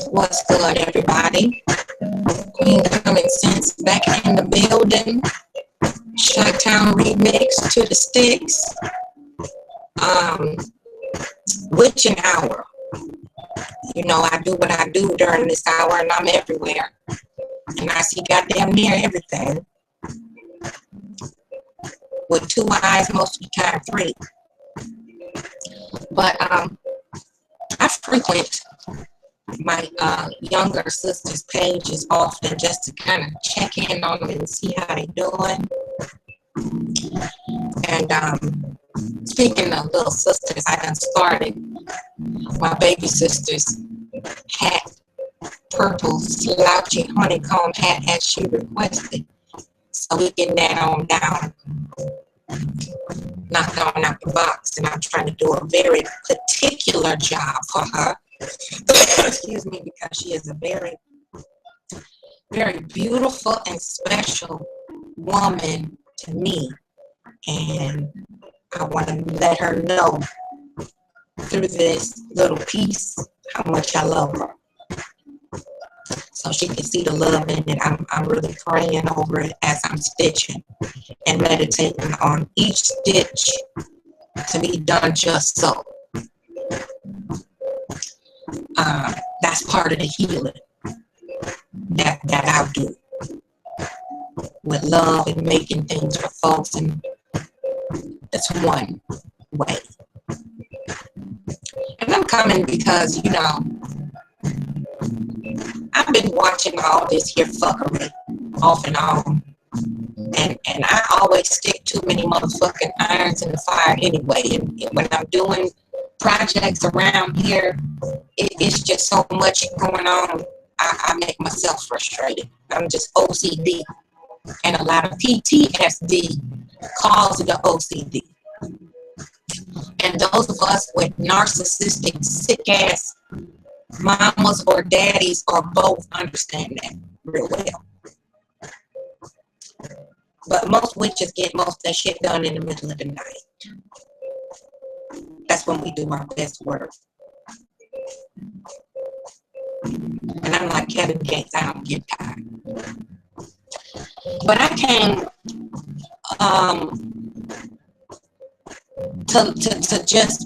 What's good, everybody? Queen Common Sense back in the building. Chi-Town remix to the sticks. Witching hour. You know, I do what I do during this hour, and I'm everywhere. And I see goddamn near everything. With 2 eyes, most of the time 3. But I frequent my younger sister's pages often just to kind of check in on them and see how they doing. And speaking of little sisters, I done started my baby sister's hat, purple slouchy honeycomb hat as she requested. So we getting that on down, knocked on out the box, and I'm trying to do a very particular job for her. Excuse me, because she is a very, very beautiful and special woman to me. And I want to let her know through this little piece how much I love her. So she can see the love in it. I'm really praying over it as I'm stitching and meditating on each stitch to be done just so. That's part of the healing that I do with love and making things for folks, and that's one way. And I'm coming because, you know, I've been watching all this here fuckery off and on, and I always stick too many motherfucking irons in the fire anyway. And when I'm doing projects around here, it's just so much going on. I make myself frustrated. I'm just OCD, and a lot of PTSD causes the OCD. And those of us with narcissistic, sick-ass mamas or daddies or both understand that real well. But most witches get most of their shit done in the middle of the night. That's when we do our best work. And I'm like Kevin Gates, I don't get tired. But I came to just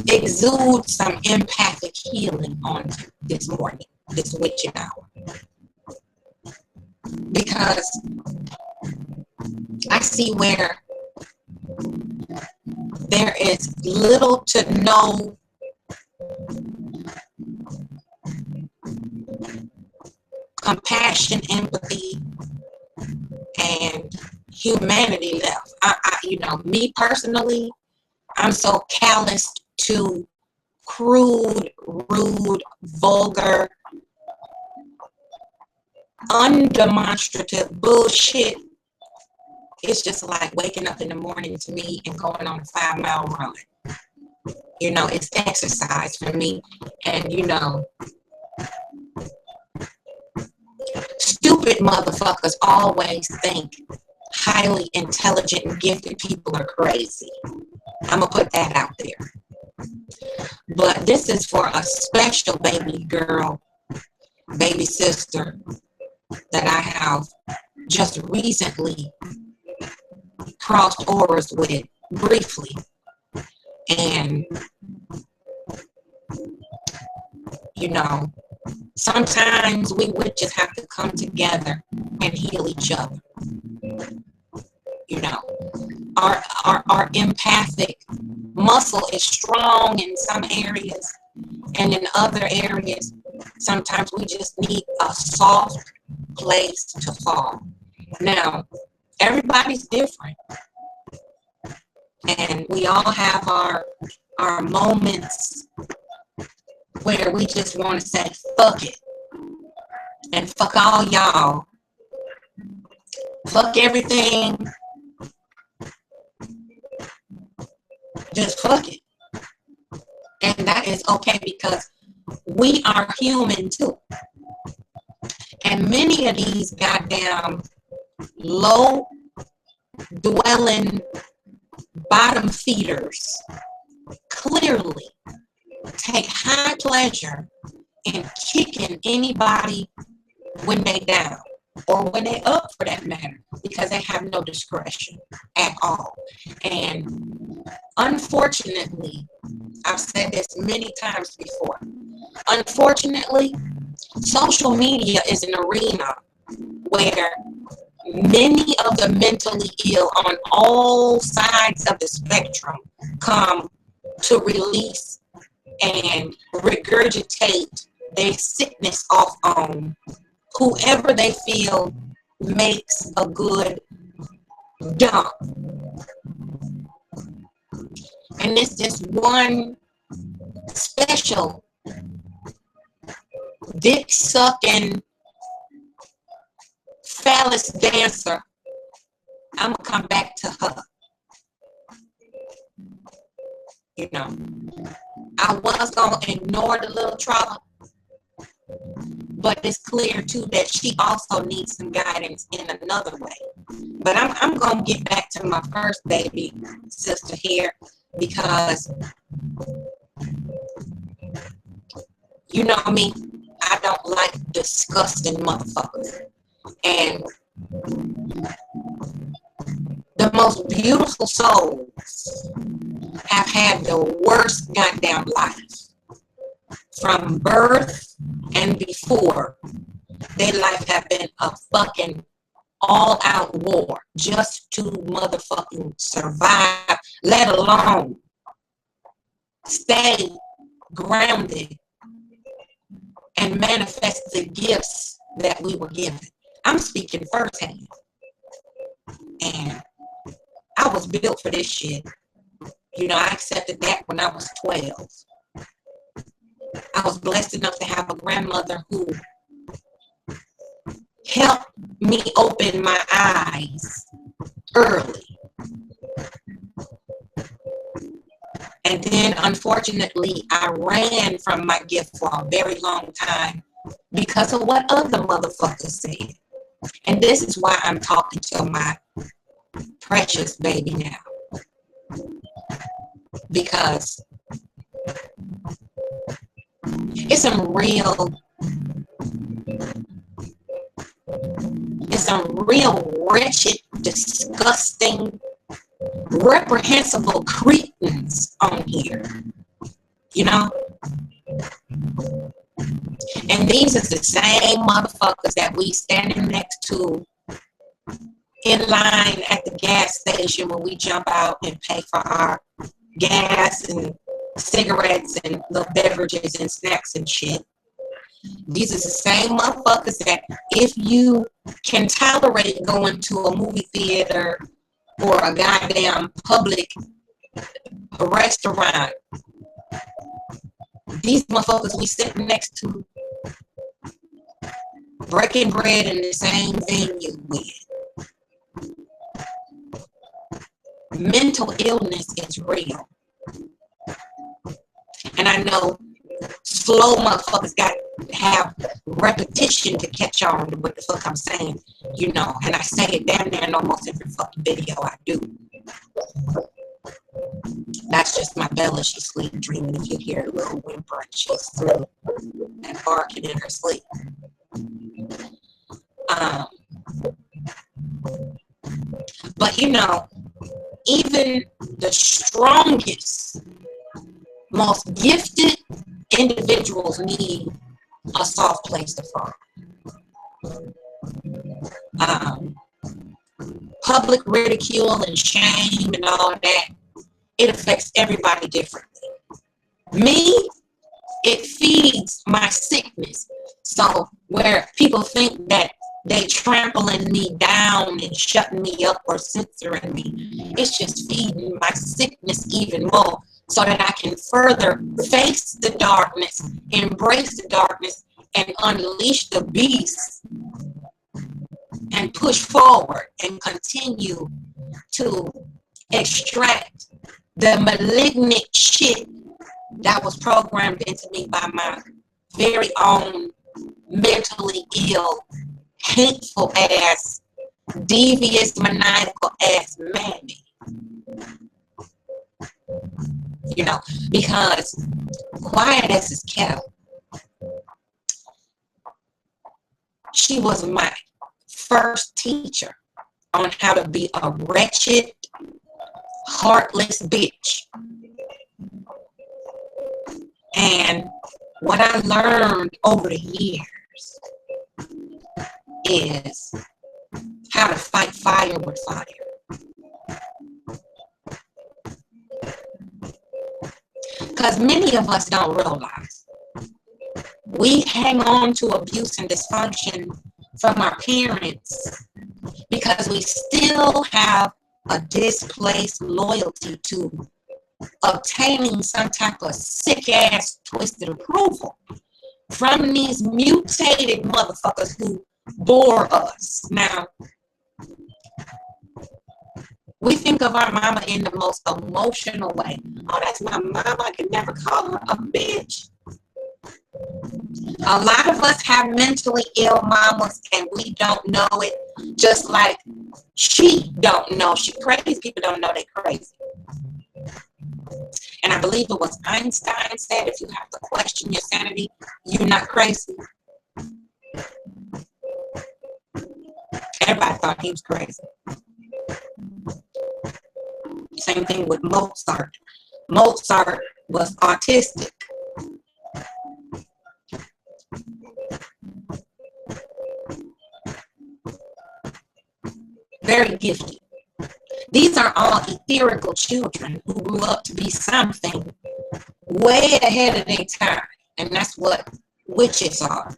exude some empathic healing on this morning, this witching hour. Because I see where there is little to no compassion, empathy, and humanity left. You know, me personally, I'm so calloused to crude, rude, vulgar, undemonstrative bullshit. It's just like waking up in the morning to me and going on a 5-mile run. You know, it's exercise for me. And, you know, stupid motherfuckers always think highly intelligent and gifted people are crazy. I'm going to put that out there. But this is for a special baby girl, baby sister that I have just recently crossed auras with briefly. And, you know, sometimes we would just have to come together and heal each other. You know, our empathic muscle is strong in some areas, and in other areas, sometimes we just need a soft place to fall. Now, everybody's different, and we all have our moments where we just want to say, fuck it, and fuck all y'all, fuck everything, just fuck it. And that is okay, because we are human too. And many of these goddamn low dwelling bottom feeders clearly take high pleasure and kicking anybody when they down or when they up for that matter, because they have no discretion at all. And unfortunately, I've said this many times before, unfortunately, social media is an arena where many of the mentally ill on all sides of the spectrum come to release and regurgitate their sickness off on whoever they feel makes a good dump. And it's this one special dick sucking phallus dancer. I'm gonna come back to her. You know, I was gonna ignore the little trouble, but it's clear too that she also needs some guidance in another way. But I'm gonna get back to my first baby sister here, because you know me, I don't like disgusting motherfuckers. And the most beautiful souls have had the worst goddamn life. From birth and before, their life have been a fucking all-out war just to motherfucking survive, let alone stay grounded and manifest the gifts that we were given. I'm speaking firsthand. And I was built for this shit. You know, I accepted that when I was 12. I was blessed enough to have a grandmother who helped me open my eyes early. And then, unfortunately, I ran from my gift for a very long time because of what other motherfuckers said. And this is why I'm talking to my precious baby now. Because it's some real wretched, disgusting, reprehensible cretins on here. You know? And these are the same motherfuckers that we standing next to in line at the gas station when we jump out and pay for our gas and cigarettes and little beverages and snacks and shit. These are the same motherfuckers that if you can tolerate going to a movie theater or a goddamn public restaurant, these motherfuckers we sitting next to breaking bread in the same venue with. Mental illness is real. And I know slow motherfuckers got to have repetition to catch on to what the fuck I'm saying, you know, and I say it damn near in almost every fucking video I do. That's just my Bella. She's sleep dreaming. If you hear a little whimpering, she's through and barking in her sleep. But you know, even the strongest, most gifted individuals need a soft place to fall. Public ridicule and shame and all that, it affects everybody differently. Me, it feeds my sickness. So where people think that they trampling me down and shutting me up or censoring me, it's just feeding my sickness even more so that I can further face the darkness, embrace the darkness, and unleash the beast and push forward and continue to extract the malignant shit that was programmed into me by my very own mentally ill, hateful ass, devious, maniacal ass mammy. You know, because quiet as is kept, She was my first teacher on how to be a wretched, heartless bitch. And what I learned over the years is how to fight fire with fire. Because many of us don't realize we hang on to abuse and dysfunction from our parents because we still have a displaced loyalty to obtaining some type of sick-ass twisted approval from these mutated motherfuckers who bore us. Now, we think of our mama in the most emotional way. Oh, that's my mama. I could never call her a bitch. A lot of us have mentally ill mamas and we don't know it, just like she don't know she crazy. People don't know they crazy. And I believe it was Einstein said, if you have to question your sanity, you're not crazy. Everybody thought he was crazy. Same thing with Mozart. Mozart was autistic. Very gifted. These are all etherical children who grew up to be something way ahead of their time. And that's what witches are.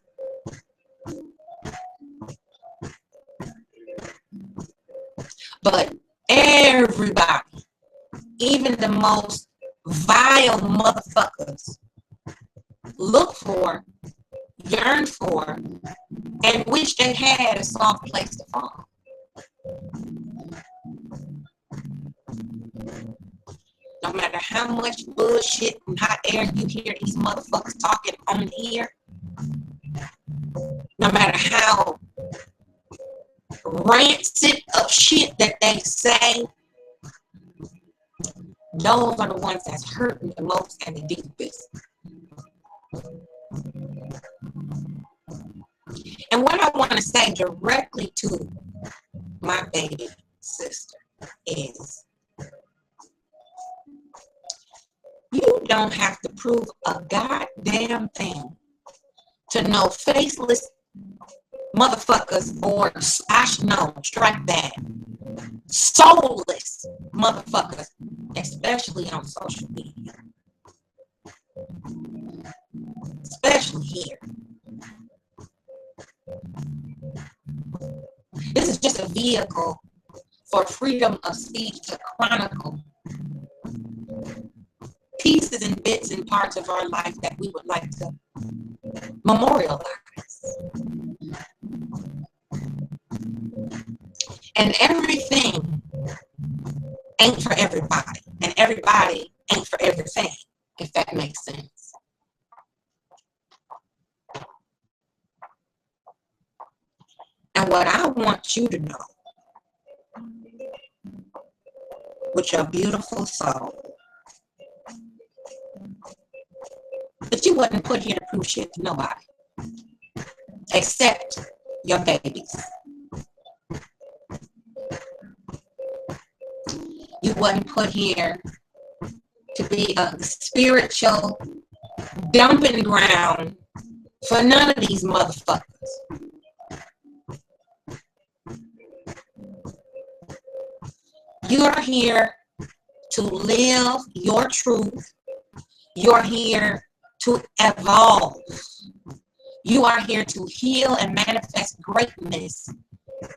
But everybody, even the most vile motherfuckers, look for, yearn for, and wish they had a soft place to fall. No matter how much bullshit and hot air you hear these motherfuckers talking on here, no matter how rancid of shit that they say, those are the ones that's hurting the most and the deepest. And what I want to say directly to my baby sister is, you don't have to prove a goddamn thing to no faceless motherfuckers, or strike that, soulless motherfuckers, especially on social media, especially here. This is just a vehicle for freedom of speech to chronicle pieces and bits and parts of our life that we would like to memorialize. And everything ain't for everybody, and everybody ain't for everything, if that makes sense. And what I want you to know, with your beautiful soul, that you wasn't put here to prove shit to nobody, except your babies. You wasn't put here to be a spiritual dumping ground for none of these motherfuckers. You're here to live your truth. You're here to evolve. You are here to heal and manifest greatness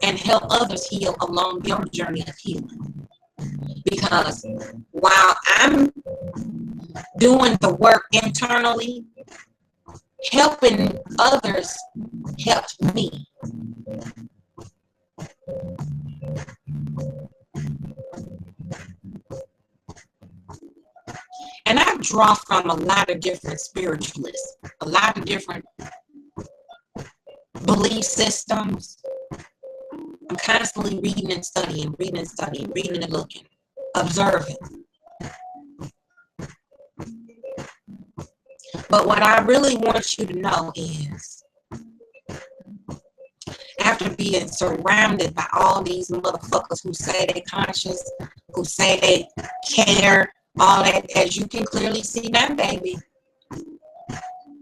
and help others heal along your journey of healing. Because while I'm doing the work internally, helping others helps me. And I draw from a lot of different spiritualists, a lot of different belief systems. I'm constantly reading and studying, reading and looking, observing. But what I really want you to know is after being surrounded by all these motherfuckers who say they conscious, who say they care, all that, as you can clearly see now, baby.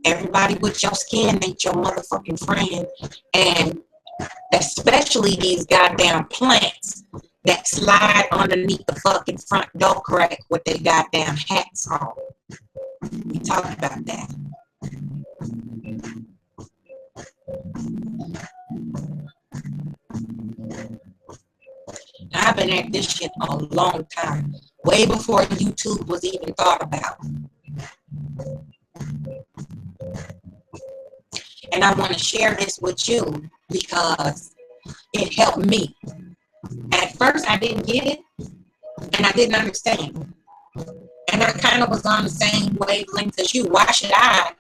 Everybody with your skin ain't your motherfucking friend. And especially these goddamn plants that slide underneath the fucking front door crack with their goddamn hats on. We talked about that. I've been at this shit a long time, way before YouTube was even thought about. And I want to share this with you because it helped me. At first, I didn't get it, and I didn't understand. And I kind of was on the same wavelength as you. Why should I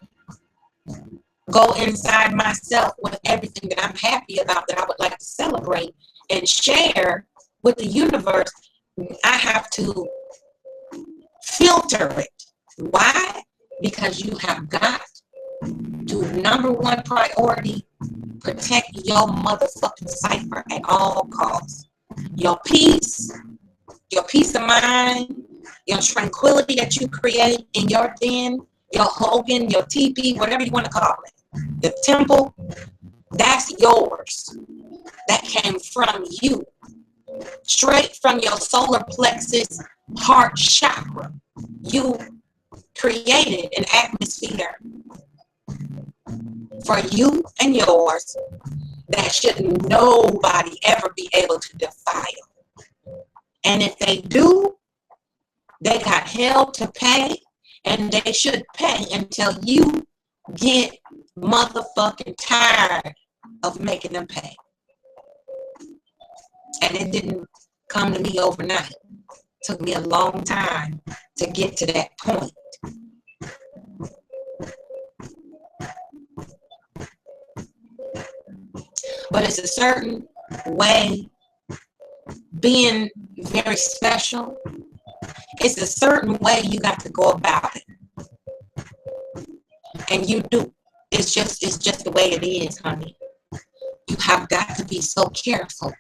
go inside myself with everything that I'm happy about, that I would like to celebrate and share with the universe? I have to filter it. Why? Because you have got to, number one priority, protect your motherfucking cipher at all costs. Your peace of mind, your tranquility that you create in your den, your Hogan, your teepee, whatever you want to call it, the temple, that's yours. That came from you, straight from your solar plexus heart chakra. You created an atmosphere for you and yours that should nobody ever be able to defile. And if they do, they got hell to pay, and they should pay until you get motherfucking tired of making them pay. And it didn't come to me overnight. It took me a long time to get to that point. But it's a certain way, being very special, it's a certain way you got to go about it. And you do. It's just the way it is, honey. You have got to be so careful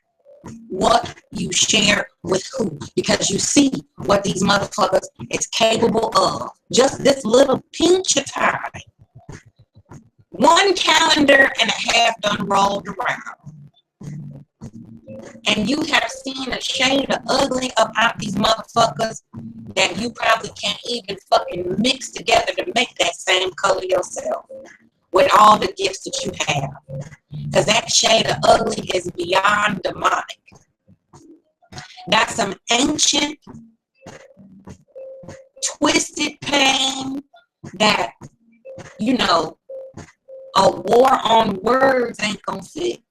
what you share with who, because you see what these motherfuckers is capable of. Just this little pinch of time. One calendar and a half done rolled around. And you have seen a shade of ugly about these motherfuckers that you probably can't even fucking mix together to make that same color yourself with all the gifts that you have. Because that shade of ugly is beyond demonic. That's some ancient, twisted pain that, you know, a war on words ain't gonna fix.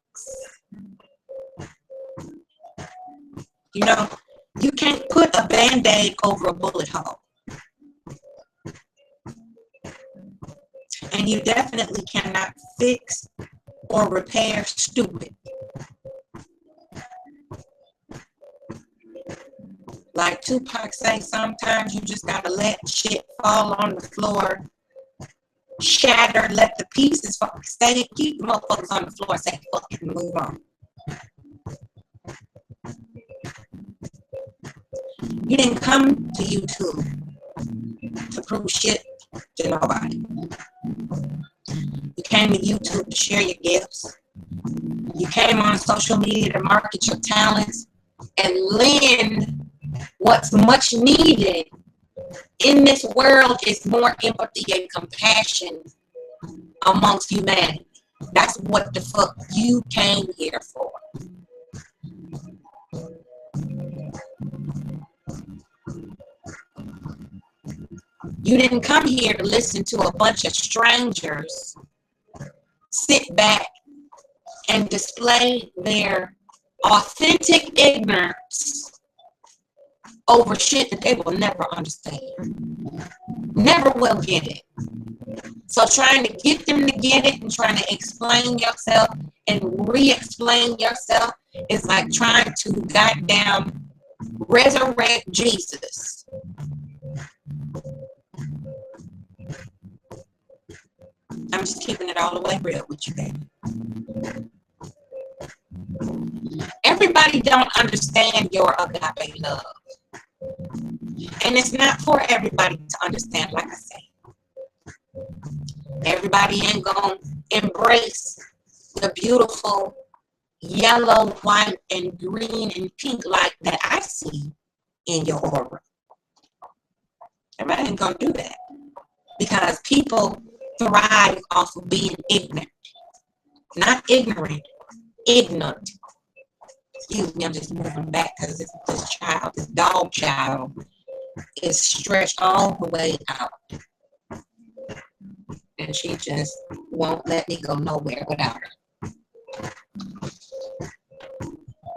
You know, you can't put a Band-Aid over a bullet hole. And you definitely cannot fix or repair stupid. Like Tupac say, sometimes you just gotta let shit fall on the floor, shatter, let the pieces stay, keep the motherfuckers on the floor and say, fuck it, and move on. You didn't come to YouTube to prove shit to nobody. You came to YouTube to share your gifts. You came on social media to market your talents and lend what's much needed in this world is more empathy and compassion amongst humanity. That's what the fuck you came here for. You didn't come here to listen to a bunch of strangers sit back and display their authentic ignorance over shit that they will never understand. Never will get it. So trying to get them to get it and trying to explain yourself and re-explain yourself is like trying to goddamn resurrect Jesus. I'm just keeping it all the way real with you, baby. Everybody don't understand your agape love. And it's not for everybody to understand, like I say. Everybody ain't gonna embrace the beautiful yellow, white, and green and pink light that I see in your aura. Everybody ain't gonna do that. Because people thrive off of being ignorant. Not ignorant, ignorant. Excuse me, I'm just moving back because this dog child, is stretched all the way out. And she just won't let me go nowhere without her.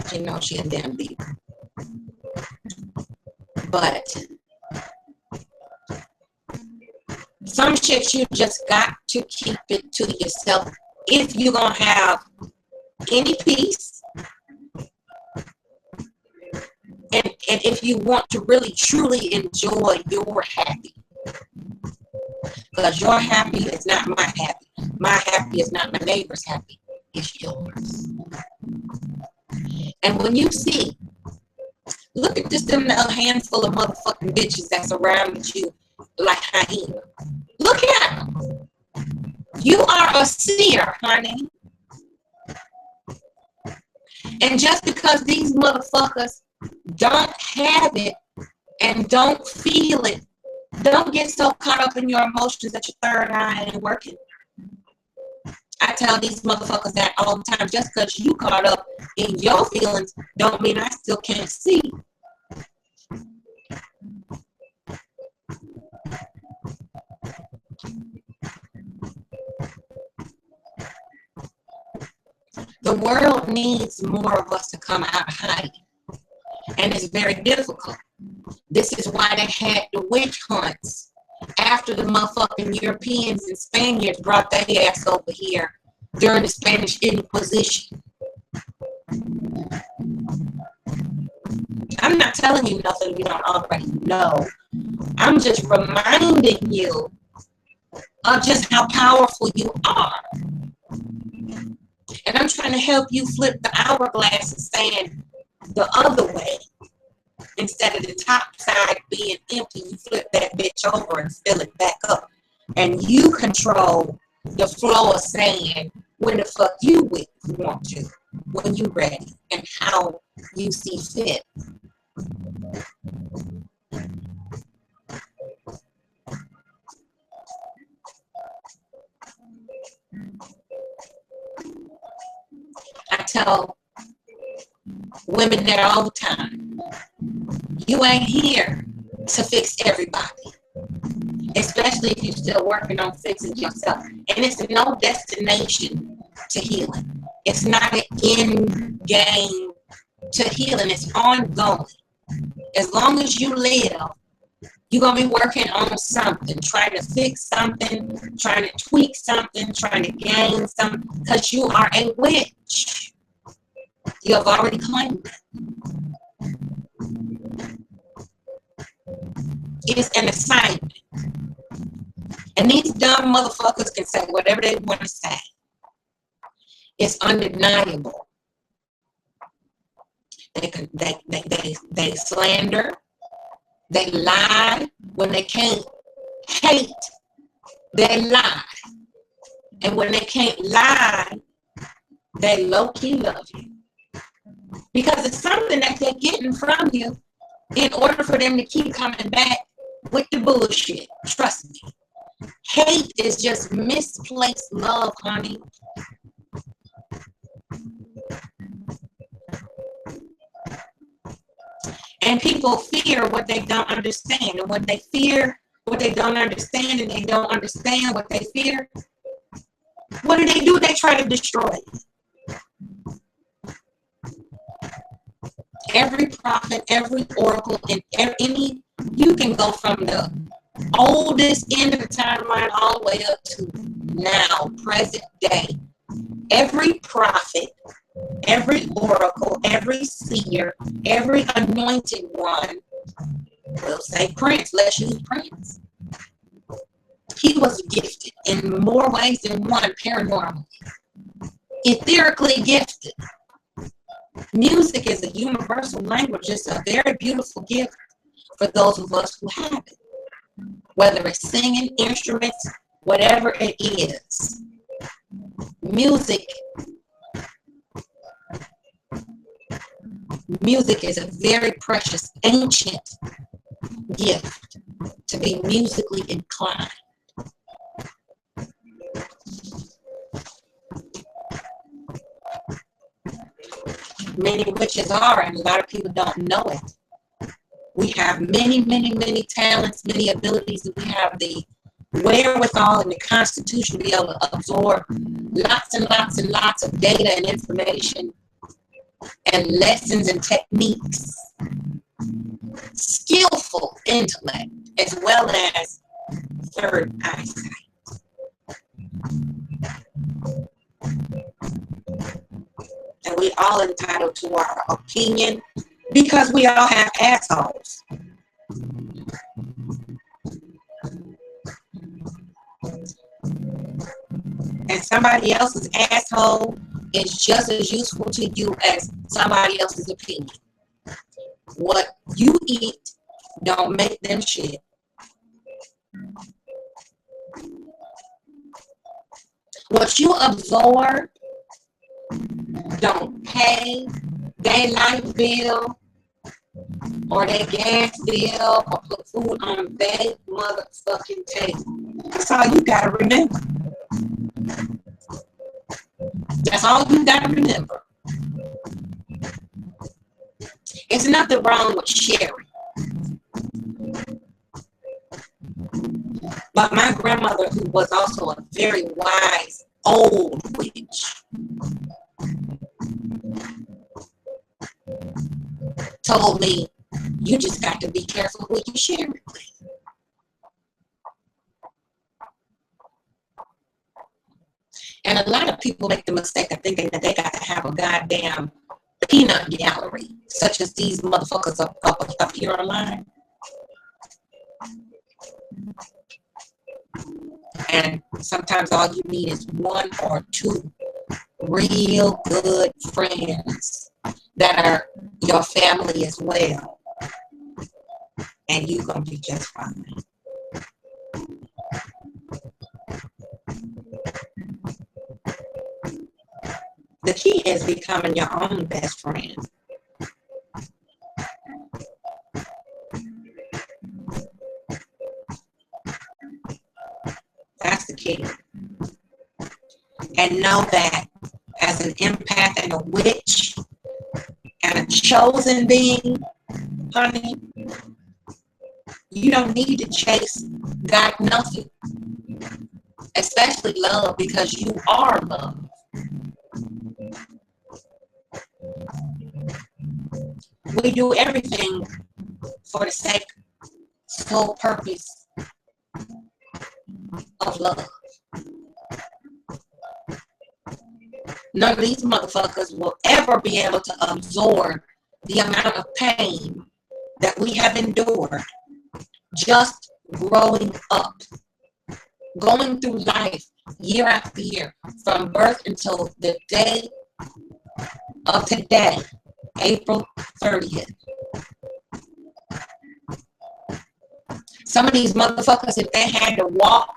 She knows she's a damn leader. But some shit you just got to keep it to yourself if you're going to have any peace. And if you want to really, truly enjoy your happy. Because your happy is not my happy. My happy is not my neighbor's happy. It's yours. And when you see, look at just them little handful of motherfucking bitches that surrounded you like hyena. Look at them. You are a seer, honey. And just because these motherfuckers don't have it and don't feel it, don't get so caught up in your emotions that your third eye ain't working. I tell these motherfuckers that all the time. Just because you caught up in your feelings don't mean I still can't see. The world needs more of us to come out hiding. And it's very difficult. This is why they had the witch hunts after the motherfucking Europeans and Spaniards brought their ass over here during the Spanish Inquisition. I'm not telling you nothing you don't already know. I'm just reminding you of just how powerful you are. And I'm trying to help you flip the hourglass and stand the other way. Instead of the top side being empty, you flip that bitch over and fill it back up. And you control the flow of sand when the fuck you want to, when you're ready, and how you see fit. I tell women that all the time, you ain't here to fix everybody, especially if you're still working on fixing yourself. And it's no destination to healing. It's not an end game to healing. It's ongoing. As long as you live, you're going to be working on something, trying to fix something, trying to tweak something, trying to gain something, because you are a witch. You have already claimed it. It's an assignment. And these dumb motherfuckers can say whatever they want to say. It's undeniable. They slander. They lie when they can't hate. They lie. And when they can't lie, they low-key love you. Because it's something that they're getting from you in order for them to keep coming back with the bullshit. Trust me. Hate is just misplaced love, honey. And people fear what they don't understand. And when they fear what they don't understand and they don't understand what they fear, what do? They try to destroy it. Every prophet, every oracle, and any, you can go from the oldest end of the timeline all the way up to now, present day. Every prophet, every oracle, every seer, every anointed one, we'll say Prince, let's use Prince. He was gifted in more ways than one, paranormal. Etherically gifted. Music is a universal language. It's a very beautiful gift for those of us who have it. Whether it's singing, instruments, whatever it is. Music is a very precious, ancient gift to be musically inclined. Many witches are, and a lot of people don't know it. We have many, many, many talents, many abilities, and we have the wherewithal and the constitution to be able to absorb lots and lots and lots of data and information and lessons and techniques. Skillful intellect as well as third eyesight. And we all entitled to our opinion because we all have assholes. And somebody else's asshole is just as useful to you as somebody else's opinion. What you eat don't make them shit. What you absorb don't pay their light bill or their gas bill or put food on their motherfucking table. That's all you gotta remember. That's all you gotta remember. There's nothing wrong with sharing. But my grandmother, who was also a very wise old witch, told me, you just got to be careful who you share it with. And a lot of people make the mistake of thinking that they got to have a goddamn peanut gallery, such as these motherfuckers up here online. And sometimes all you need is one or two real good friends that are your family as well. And you're going to be just fine. The key is becoming your own best friend. That's the key. And know that as an empath and a witch and a chosen being, honey, you don't need to chase God nothing, especially love, because you are love. We do everything for the sake, sole purpose of love. None of these motherfuckers will ever be able to absorb the amount of pain that we have endured just growing up, going through life year after year, from birth until the day of today, April 30th. Some of these motherfuckers, if they had to walk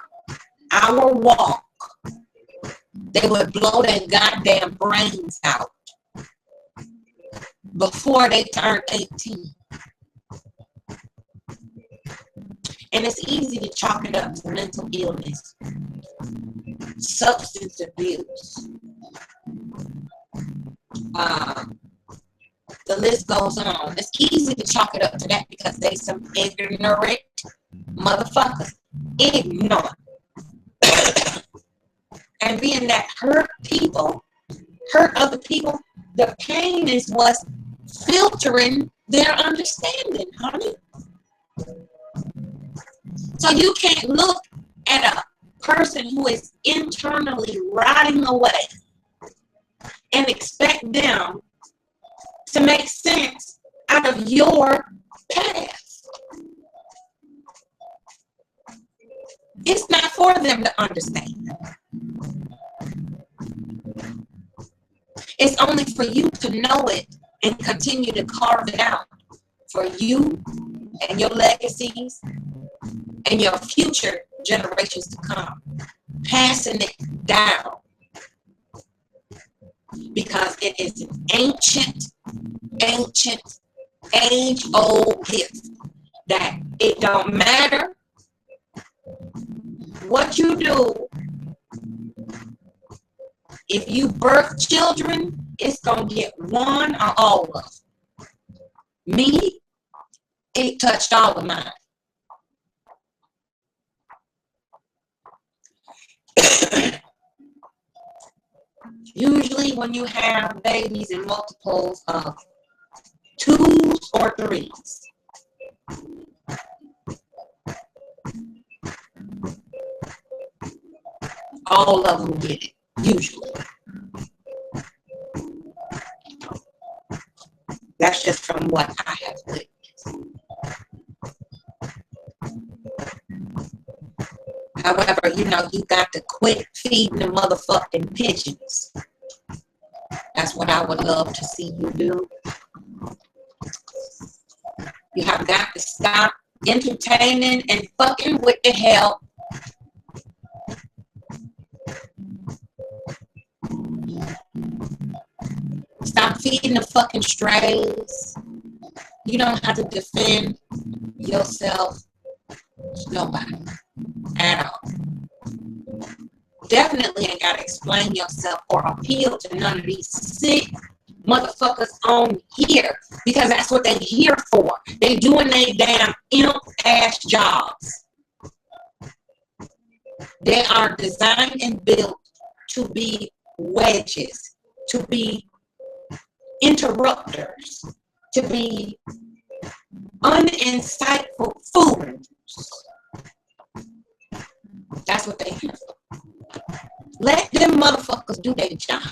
our walk, they would blow their goddamn brains out before they turn 18. And it's easy to chalk it up to mental illness, substance abuse. The list goes on. It's easy to chalk it up to that because they some ignorant motherfuckers. Ignorant. And being that hurt other people, the pain is what's filtering their understanding, honey. So you can't look at a person who is internally rotting away and expect them to make sense out of your past. It's not for them to understand. It's only for you to know it and continue to carve it out for you and your legacies and your future generations to come. Passing it down because it is an ancient, age-old gift that it don't matter what you do. If you birth children, it's going to get one or all of them. Me, it touched all of mine. Usually when you have babies in multiples of 2s or 3s, all of them get it, usually. That's just from what I have witnessed. However, you know, you got to quit feeding the motherfucking pigeons. That's what I would love to see you do. You have got to stop entertaining and fucking with the help. Stop feeding the fucking strays. You don't have to defend yourself. Nobody. At all. Definitely ain't gotta explain yourself or appeal to none of these sick motherfuckers on here, because that's what they here for. They doing their damn imp ass jobs. They are designed and built to be wedges, to be interrupters, to be uninsightful fools. That's what they here for. Let them motherfuckers do their job.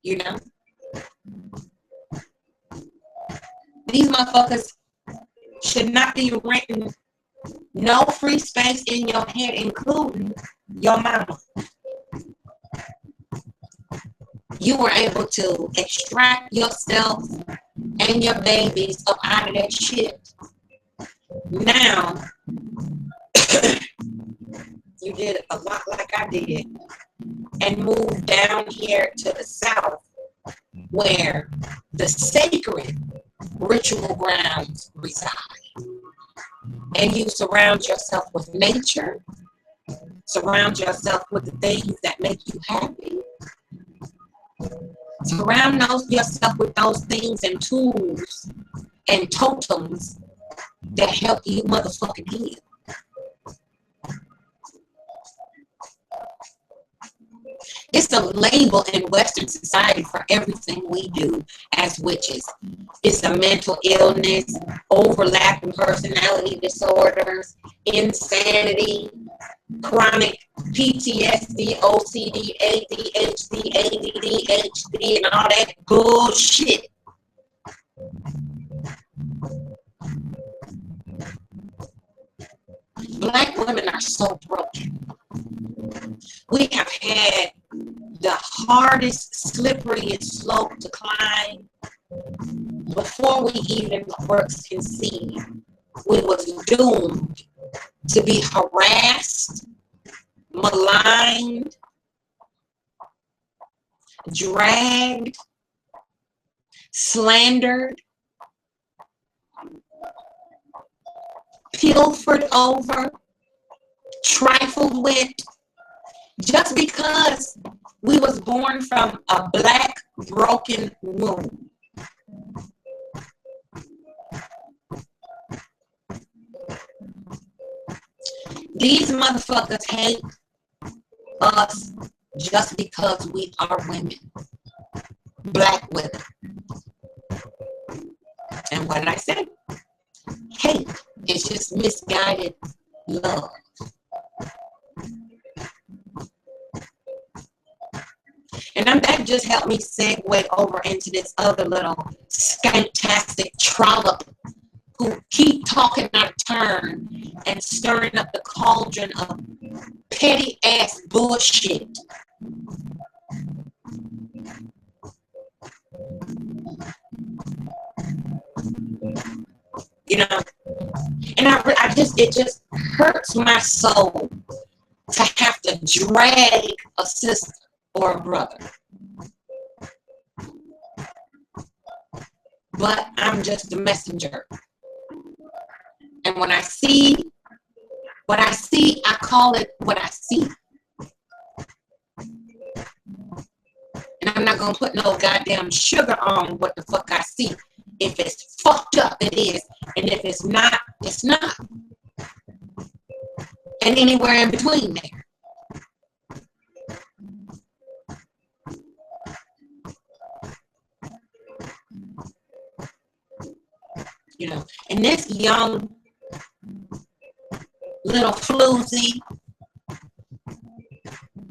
You know? These motherfuckers should not be renting no free space in your head, including your mama. You were able to extract yourself and your babies up out of that shit. Now, you did a lot like I did and moved down here to the south where the sacred ritual grounds reside. And you surround yourself with nature, surround yourself with the things that make you happy. Surround yourself with those things and tools and totems that help you motherfucking heal. It's a label in Western society for everything we do as witches. It's a mental illness, overlapping personality disorders, insanity, chronic PTSD, OCD, ADHD, ADD, and all that bullshit. Black women are so broken. We have had the hardest, slipperiest slope to climb before we even first conceived. We was doomed to be harassed, maligned, dragged, slandered, pilfered over, trifled with, just because we was born from a black broken womb. These motherfuckers hate us just because we are women, black women. And what I said, hate is just misguided love. And that just helped me segue over into this other little skantastic trollop who keep talking out of turn and stirring up the cauldron of petty ass bullshit you know. And it just hurts my soul to have to drag a sister or a brother. But I'm just the messenger. And when I see what I see, I call it what I see. And I'm not going to put no goddamn sugar on what the fuck I see. If it's fucked up, it is. And if it's not, it's not. And anywhere in between there. You know, and this young little floozy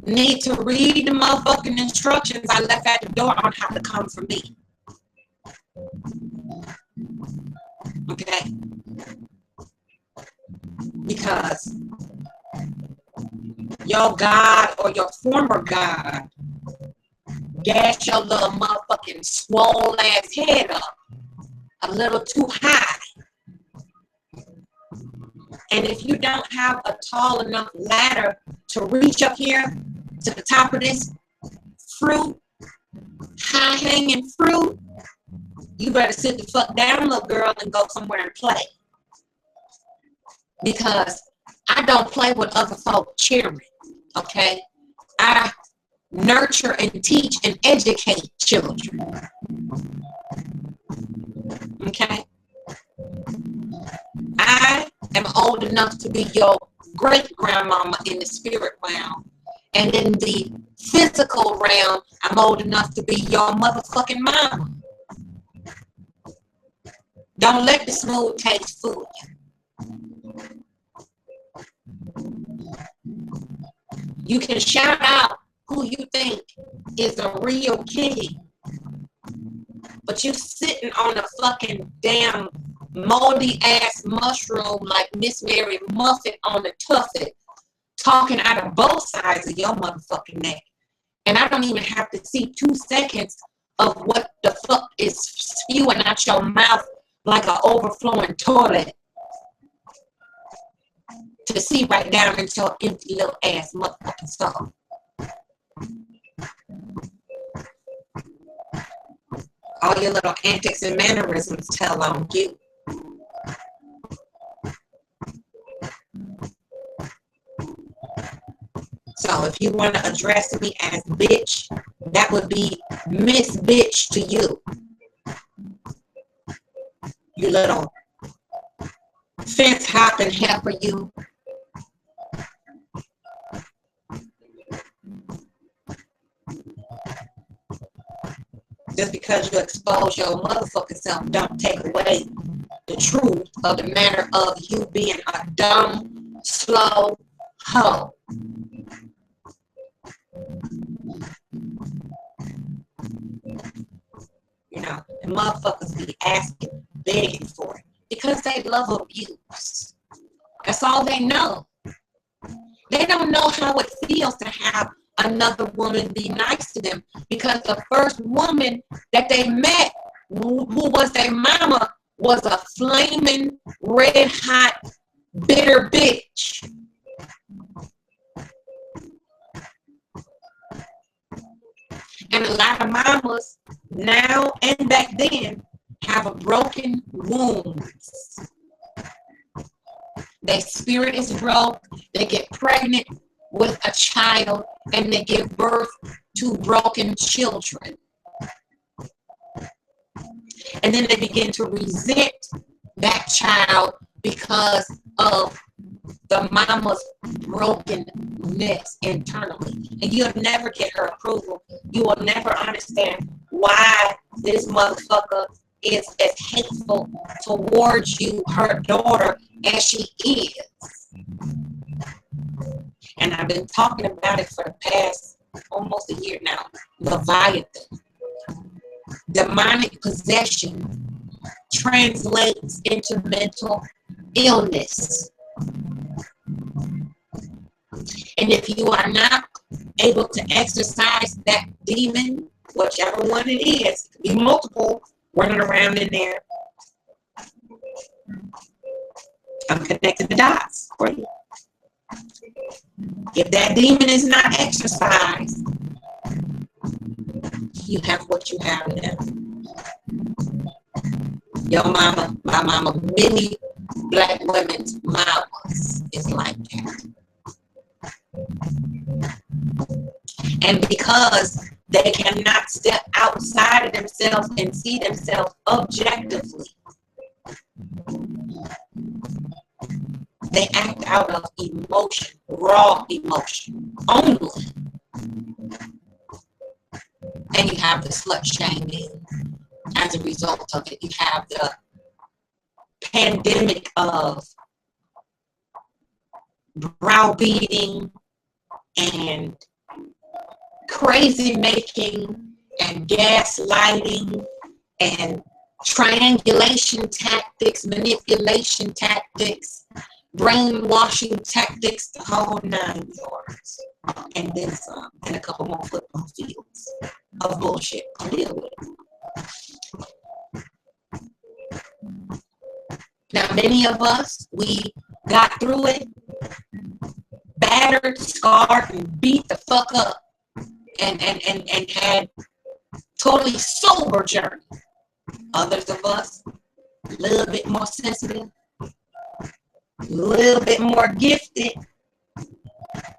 need to read the motherfucking instructions I left at the door on how to come for me. Okay? Because your God or your former God gas your little motherfucking swole ass head up a little too high. And if you don't have a tall enough ladder to reach up here to the top of this fruit, high hanging fruit, you better sit the fuck down, little girl, and go somewhere and play. Because I don't play with other folk children, okay? I nurture and teach and educate children. Okay? I am old enough to be your great-grandmama in the spirit realm. And in the physical realm, I'm old enough to be your motherfucking mama. Don't let the smooth taste fool you. You can shout out who you think is a real king. But you sitting on a fucking damn moldy ass mushroom like Miss Mary Muffet on the tuffet, talking out of both sides of your motherfucking neck. And I don't even have to see 2 seconds of what the fuck is spewing out your mouth like an overflowing toilet to see right down into your empty little ass motherfucking soul. All your little antics and mannerisms tell on you. So if you want to address me as bitch, that would be Miss Bitch to you. You little fence hopping heifer, you. Just because you expose your motherfucking self, don't take away the truth of the matter of you being a dumb, slow hoe. You know, and motherfuckers be asking, begging for it because they love abuse. That's all they know. They don't know how it feels to have another woman be nice to them because the first woman that they met who was their mama was a flaming red hot bitter bitch. And a lot of mamas now and back then have a broken wounds. Their spirit is broke. They get pregnant with a child and they give birth to broken children. And then they begin to resent that child because of the mama's brokenness internally. And you'll never get her approval. You will never understand why this motherfucker is as hateful towards you, her daughter, as she is. And I've been talking about it for the past almost a year now. Leviathan. Demonic possession translates into mental illness. And if you are not able to exercise that demon, whichever one it is, it could be multiple running around in there, I'm connecting the dots for you. If that demon is not exercised, you have what you have now. Your mama, my mama, many black women's mamas is like that. And because they cannot step outside of themselves and see themselves objectively, they act out of emotion, raw emotion only. And you have the slut shaming as a result of it. You have the pandemic of browbeating and crazy making and gaslighting and triangulation tactics, manipulation tactics, brainwashing tactics, the whole 9 yards. And then some, and a couple more football fields of bullshit to deal with. Now, many of us, we got through it, battered, scarred, and beat the fuck up, and had totally sober journey. Others of us, a little bit more sensitive, a little bit more gifted, a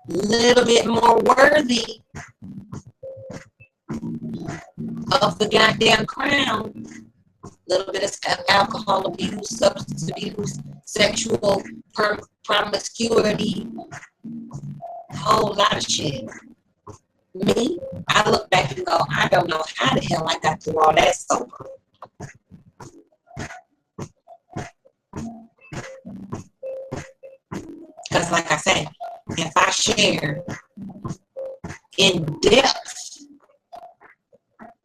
little bit more worthy of the goddamn crown. A little bit of alcohol abuse, substance abuse, sexual promiscuity, a whole lot of shit. Me, I look back and go, I don't know how the hell I got through all that sober. Because like I said, if I share in depth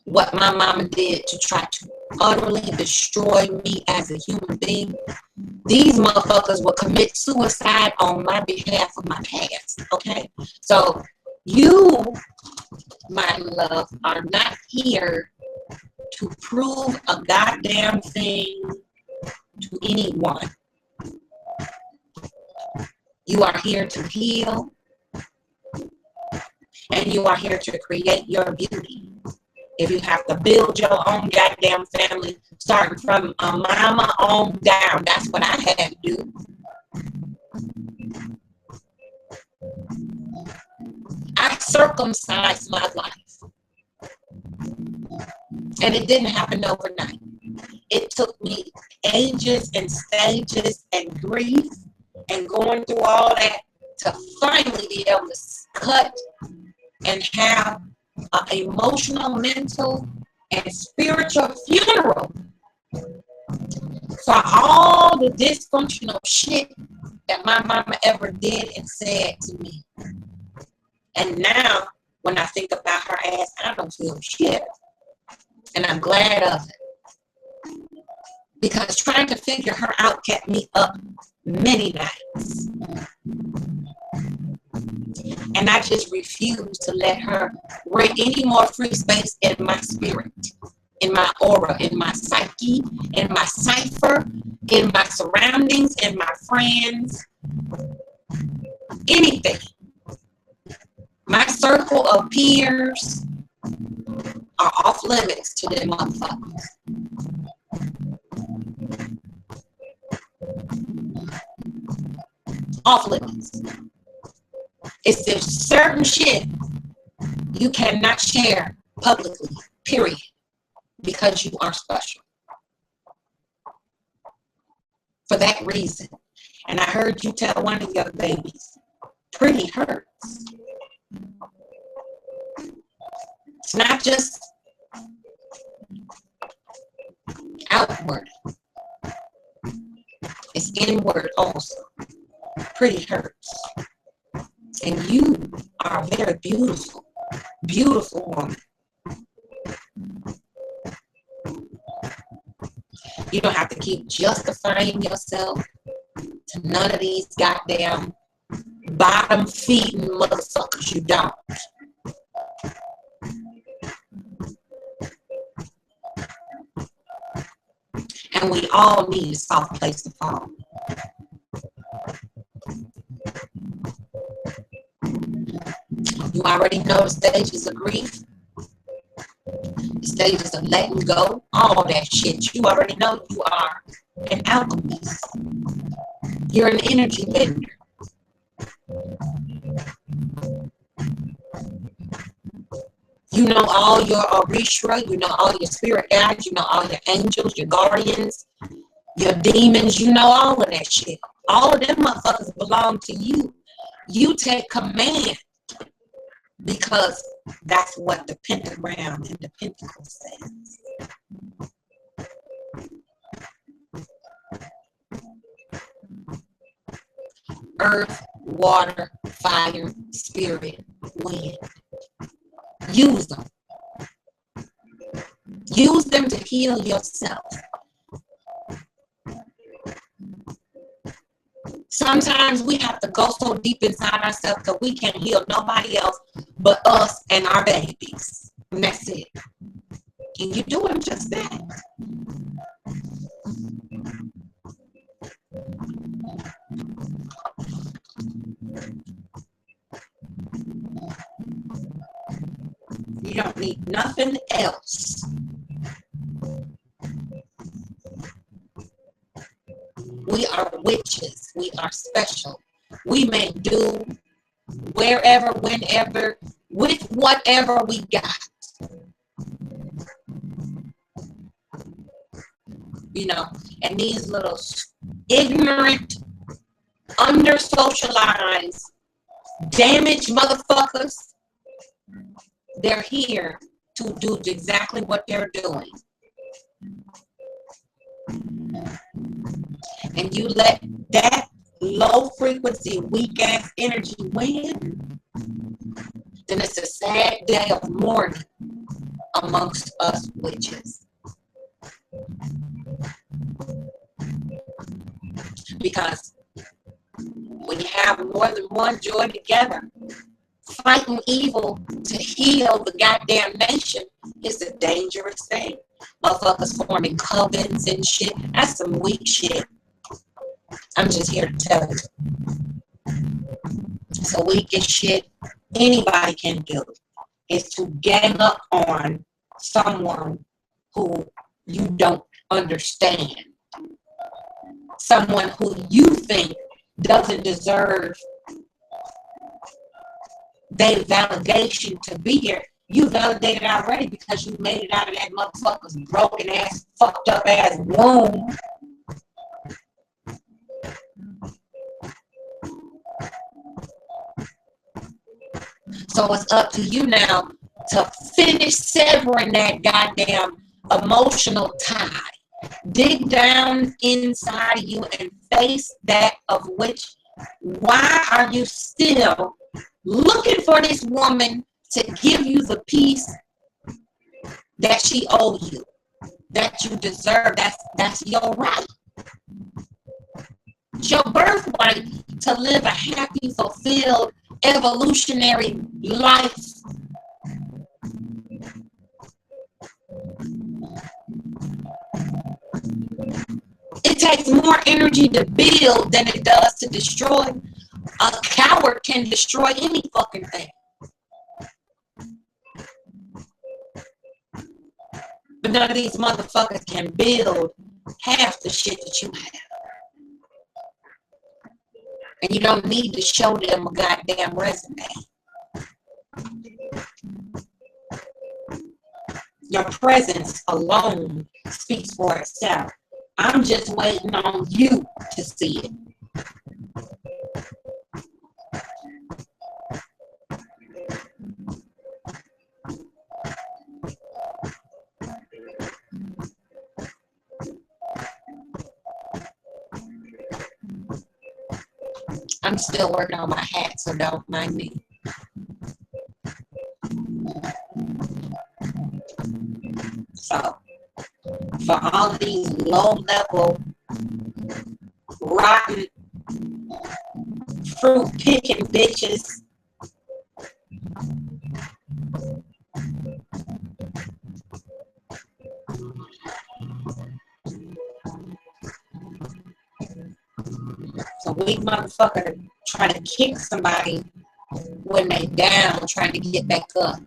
what my mama did to try to utterly destroy me as a human being, these motherfuckers will commit suicide on my behalf of my past, okay? So you, my love, are not here to prove a goddamn thing to anyone. You are here to heal, and you are here to create your beauty. If you have to build your own goddamn family, starting from a mama on down, that's what I had to do. I circumcised my life, and it didn't happen overnight. It took me ages and stages and grief and going through all that to finally be able to cut and have an emotional, mental, and spiritual funeral for all the dysfunctional shit that my mama ever did and said to me. And now, when I think about her ass, I don't feel shit. And I'm glad of it. Because trying to figure her out kept me up many nights. And I just refuse to let her bring any more free space in my spirit, in my aura, in my psyche, in my cipher, in my surroundings, in my friends, anything. My circle of peers are off limits to them motherfuckers. Off limits. It's there's certain shit you cannot share publicly, period, because you are special. For that reason. And I heard you tell one of your babies, pretty hurts. It's not just outward. It's inward also. Pretty hurts. And you are a very beautiful, beautiful woman. You don't have to keep justifying yourself to none of these goddamn bottom feeding motherfuckers. You don't. And we all need a soft place to fall. You already know the stages of grief, the stages of letting go, all that shit. You already know you are an alchemist. You're an energy bender. You know all your Orishra, you know all your spirit guides, you know all your angels, your guardians, your demons, you know all of that shit. All of them motherfuckers belong to you. You take command because that's what the pentagram and the pentacle says. Earth, water, fire, spirit, wind. Use them. Use them to heal yourself. Sometimes we have to go so deep inside ourselves that we can't heal nobody else but us and our babies. And that's it. And you're doing just that. You don't need nothing else. We are witches. We are special. We may do wherever, whenever, with whatever we got. You know, and these little ignorant, under-socialized, damaged motherfuckers, they're here to do exactly what they're doing. And you let that low frequency, weak ass energy win, then it's a sad day of mourning amongst us witches. Because when you have more than one joy together, fighting evil to heal the goddamn nation is a dangerous thing. Motherfuckers forming covens and shit. That's some weak shit. I'm just here to tell you. So weak as shit anybody can do is to gang up on someone who you don't understand. Someone who you think doesn't deserve their validation to be here. You validated already because you made it out of that motherfucker's broken ass, fucked up ass womb. So it's up to you now to finish severing that goddamn emotional tie. Dig down inside of you and face that of which, why are you still looking for this woman to give you the peace that she owes you, that you deserve? That's your right. It's your birthright to live a happy, fulfilled, evolutionary life. It takes more energy to build than it does to destroy. A coward can destroy any fucking thing. But none of these motherfuckers can build half the shit that you have. And you don't need to show them a goddamn resume. Your presence alone speaks for itself. I'm just waiting on you to see it. I'm still working on my hat, so don't mind me. So, for all these low-level, rotten, fruit-picking bitches, weak motherfucker to try to kick somebody when they down, trying to get back up.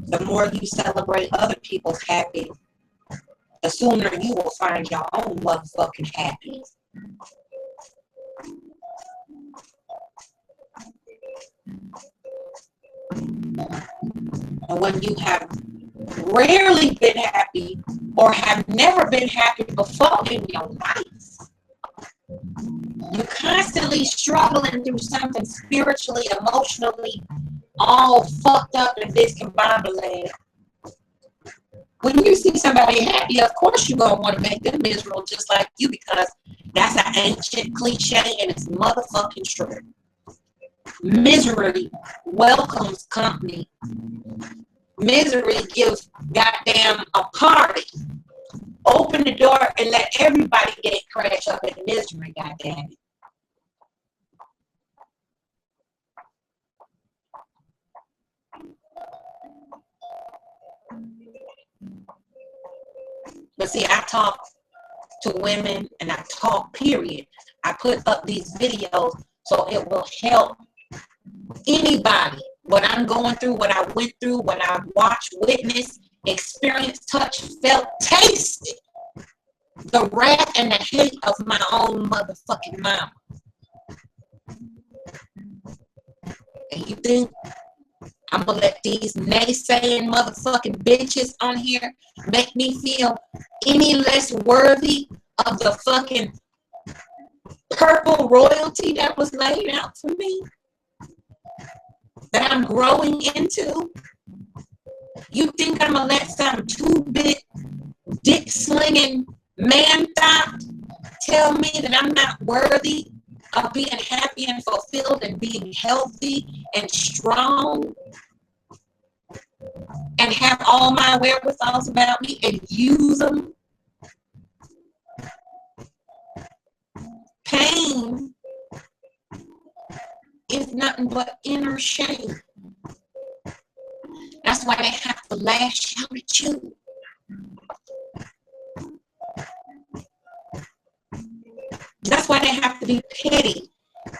The more you celebrate other people's happy, the sooner you will find your own motherfucking happy. And when you have rarely been happy or have never been happy before in your life, you're constantly struggling through something spiritually, emotionally, all fucked up and discombobulated. When you see somebody happy, of course you're going to want to make them miserable just like you, because that's an ancient cliche and it's motherfucking true. Misery welcomes company. Misery gives goddamn a party. Open the door and let everybody get crashed up in misery, goddamn it. But see, I talk to women and I talk, period. I put up these videos so it will help anybody. What I'm going through, what I went through, what I watched, witnessed, experienced, touched, felt, tasted. The wrath and the hate of my own motherfucking mama. And you think I'm gonna let these naysaying motherfucking bitches on here make me feel any less worthy of the fucking purple royalty that was laid out for me, that I'm growing into? You think I'm gonna let some 2-bit dick slinging man thought tell me that I'm not worthy of being happy and fulfilled and being healthy and strong and have all my wherewithals about me and use them? Pain is nothing but inner shame. That's why they have to lash out at you. That's why they have to be petty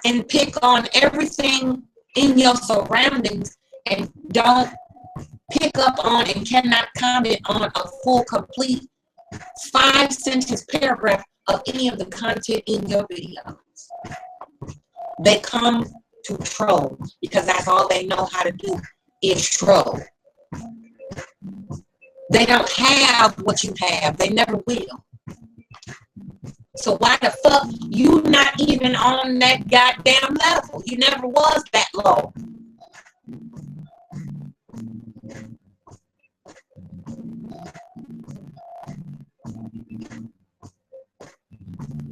and pick on everything in your surroundings and don't pick up on and cannot comment on a full, complete 5-sentence paragraph of any of the content in your videos. They come to troll because that's all they know how to do is troll. They don't have what you have. They never will. So why the fuck you not even on that goddamn level? You never was that low.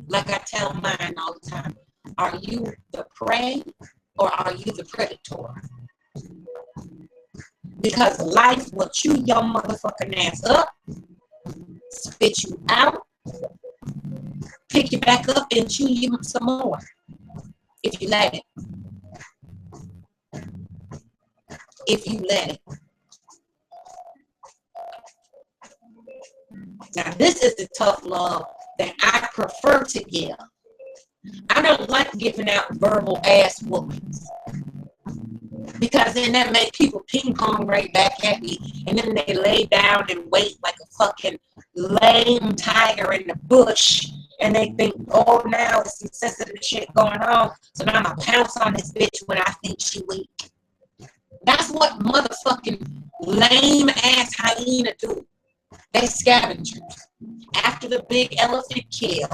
Like I tell mine all the time, are you the prey or are you the predator? Because life will chew your motherfucking ass up, spit you out, pick you back up and chew you some more if you let it. If you let it. Now this is the tough love that I prefer to give. I don't like giving out verbal ass whoopings, because then that makes people ping pong right back at me, and then they lay down and wait like a fucking lame tiger in the bush, and they think, oh, now it's some sensitive shit going on, so now I'm gonna pounce on this bitch when I think she weak. That's what motherfucking lame ass hyena do. They scavengers. After the big elephant kill,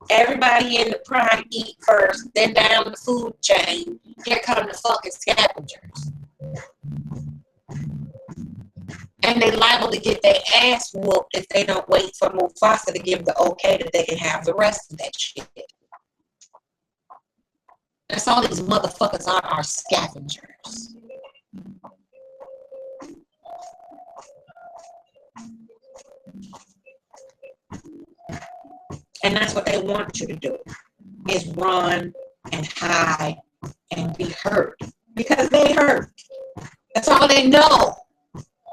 everybody in the prime eat first, then down the food chain, here come the fucking scavengers. And they liable to get their ass whooped if they don't wait for Mufasa to give the okay that they can have the rest of that shit. That's all these motherfuckers are scavengers. And that's what they want you to do, is run and hide and be hurt. Because they hurt. That's all they know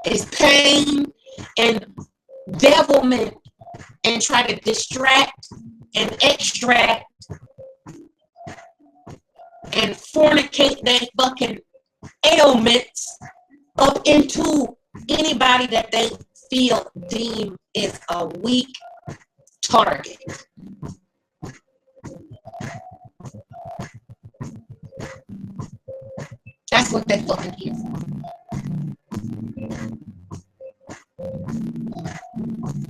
is pain and devilment. and try to distract and extract and fornicate their fucking ailments up into anybody that they feel deem is a weak target. That's what they fucking here for.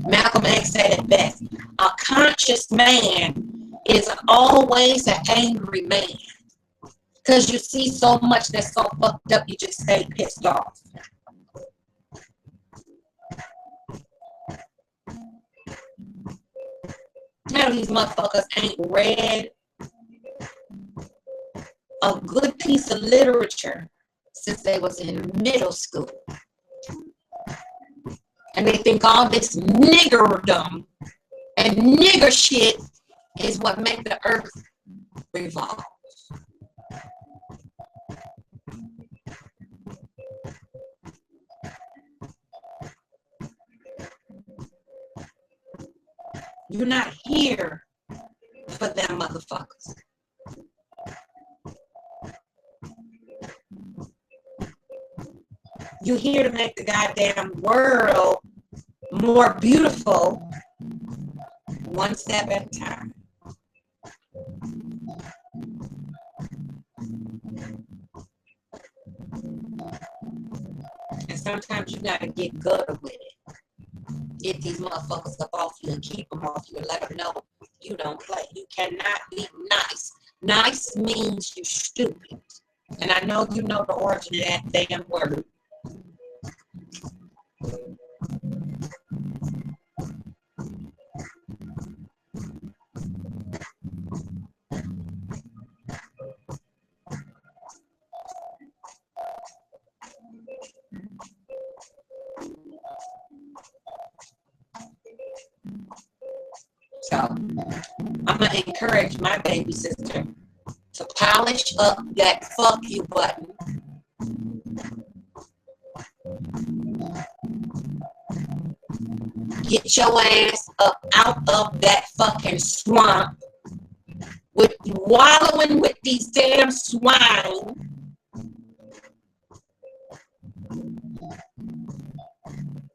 Malcolm X said it best. A conscious man is always an angry man. Because you see so much that's so fucked up, you just stay pissed off. Now these motherfuckers ain't read a good piece of literature since they was in middle school. And they think all this niggerdom and nigger shit is what make the earth revolve. You're not here for them motherfuckers. You're here to make the goddamn world more beautiful, one step at a time. And sometimes you gotta get gutter with it. Get these motherfuckers up off you and keep them off you and let them know you don't play. You cannot be nice. Nice means you stupid. And I know you know the origin of that damn word. So I'm gonna encourage my baby sister to polish up that fuck you button. Get your ass up out of that fucking swamp with wallowing with these damn swine.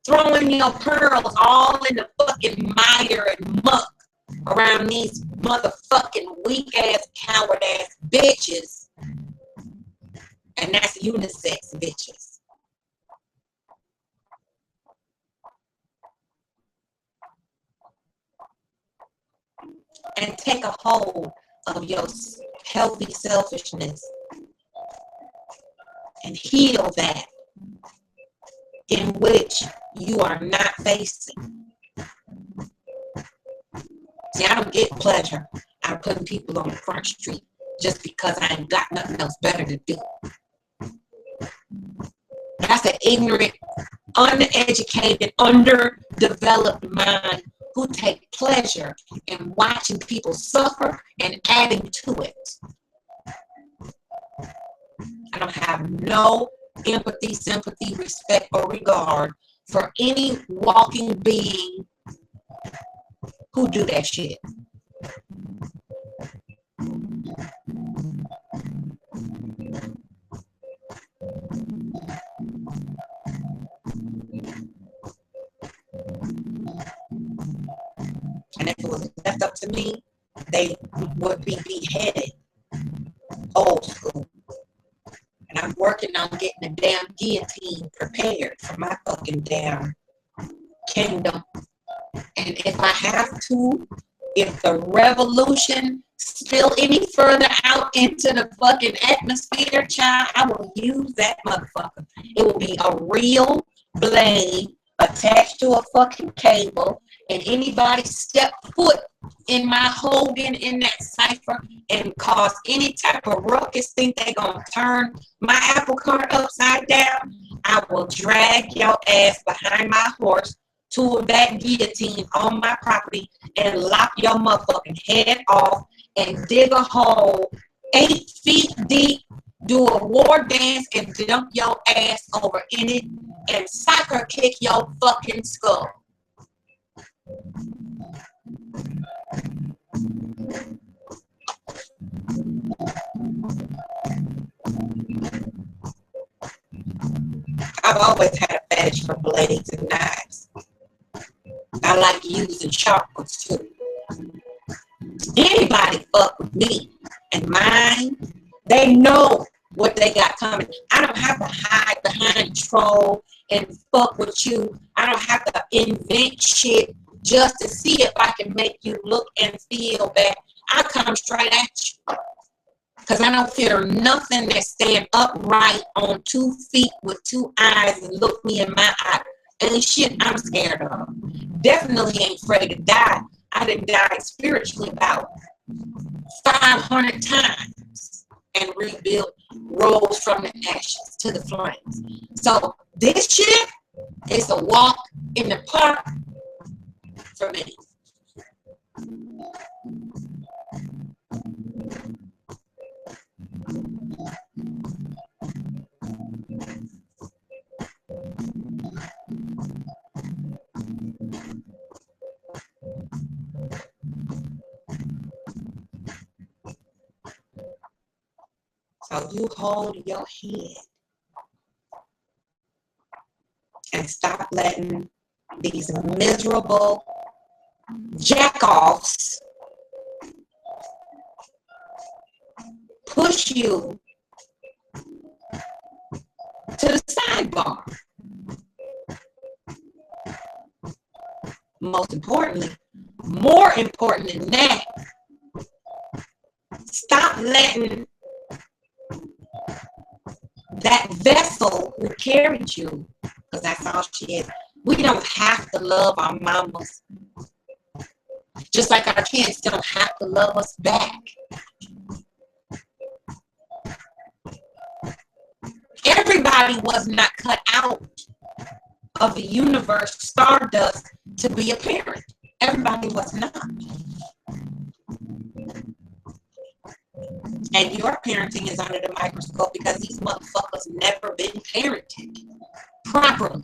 Throwing your pearls all in the fucking mire and muck around these motherfucking weak ass, coward ass bitches. And that's unisex bitches. And take a hold of your healthy selfishness and heal that in which you are not facing. See, I don't get pleasure out of putting people on the front street just because I ain't got nothing else better to do. That's an ignorant, uneducated, underdeveloped mind who take pleasure in watching people suffer and adding to it. I don't have no empathy, sympathy, respect, or regard for any walking being who do that shit. And if it was left up to me, they would be beheaded. Old school. And I'm working on getting a damn guillotine prepared for my fucking damn kingdom. And if I have to, if the revolution spill any further out into the fucking atmosphere, child, I will use that motherfucker. It will be a real blade attached to a fucking cable, and anybody step foot in my Hogan in that cipher and cause any type of ruckus, think they gonna turn my apple cart upside down, I will drag your ass behind my horse to that guillotine on my property and lock your motherfucking head off and dig a hole 8 feet deep, do a war dance and dump your ass over in it and soccer kick your fucking skull. I've always had a fetish for blades and knives. I like using sharpness too. Anybody fuck with me and mine, they know what they got coming. I don't have to hide behind troll and fuck with you. I don't have to invent shit just to see if I can make you look and feel bad. I come straight at you. Because I don't fear nothing that stand upright on 2 feet with 2 eyes and look me in my eye. Ain't shit I'm scared of. Definitely ain't afraid to die. I done died spiritually about 500 times and rebuilt, rose from the ashes to the flames. So this shit is a walk in the park for me. So you hold your head and stop letting these miserable jack-offs push you to the sidebar. Most importantly, more important than that, stop letting that vessel who carried you, because that's all she is. We don't have to love our mamas. Just like our kids don't have to love us back. Everybody was not cut out of the universe stardust to be a parent. Everybody was not. And your parenting is under the microscope because these motherfuckers never been parented properly.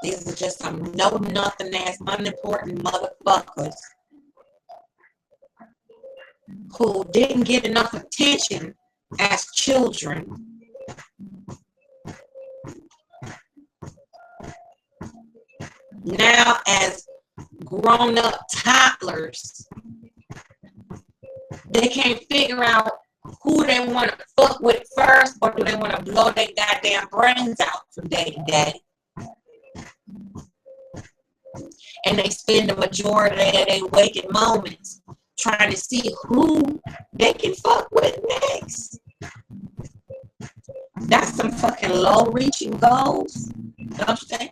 These are just some know-nothing ass, unimportant motherfuckers who didn't get enough attention as children. Now, as grown-up toddlers, they can't figure out who they want to fuck with first, or do they want to blow their goddamn brains out from day to day. And they spend the majority of their waking moments trying to see who they can fuck with next. That's some fucking low-reaching goals. Don't you think?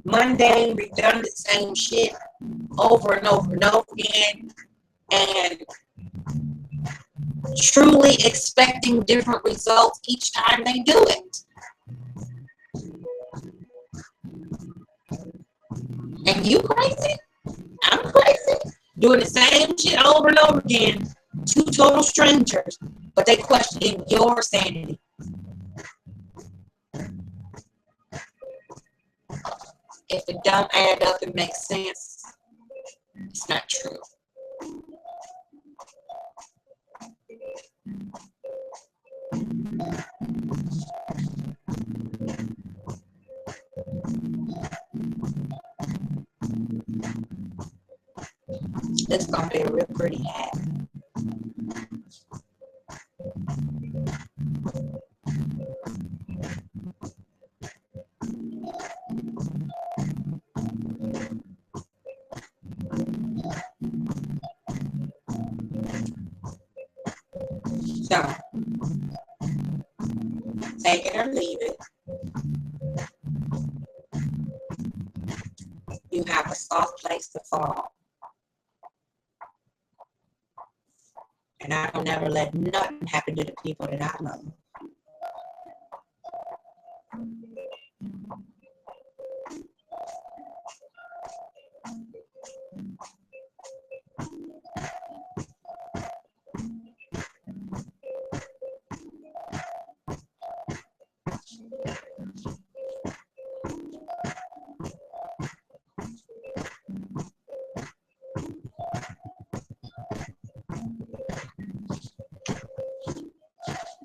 Mundane, redundant, same shit over and over and over again, and truly expecting different results each time they do it. And you crazy? I'm crazy. Doing the same shit over and over again. 2 total strangers, but they questioning your sanity. If it don't add up and make sense, it's not true. It's gonna be a real pretty hat. So, take it or leave it. You have a soft place to fall. And I don't ever let nothing happen to the people that I love.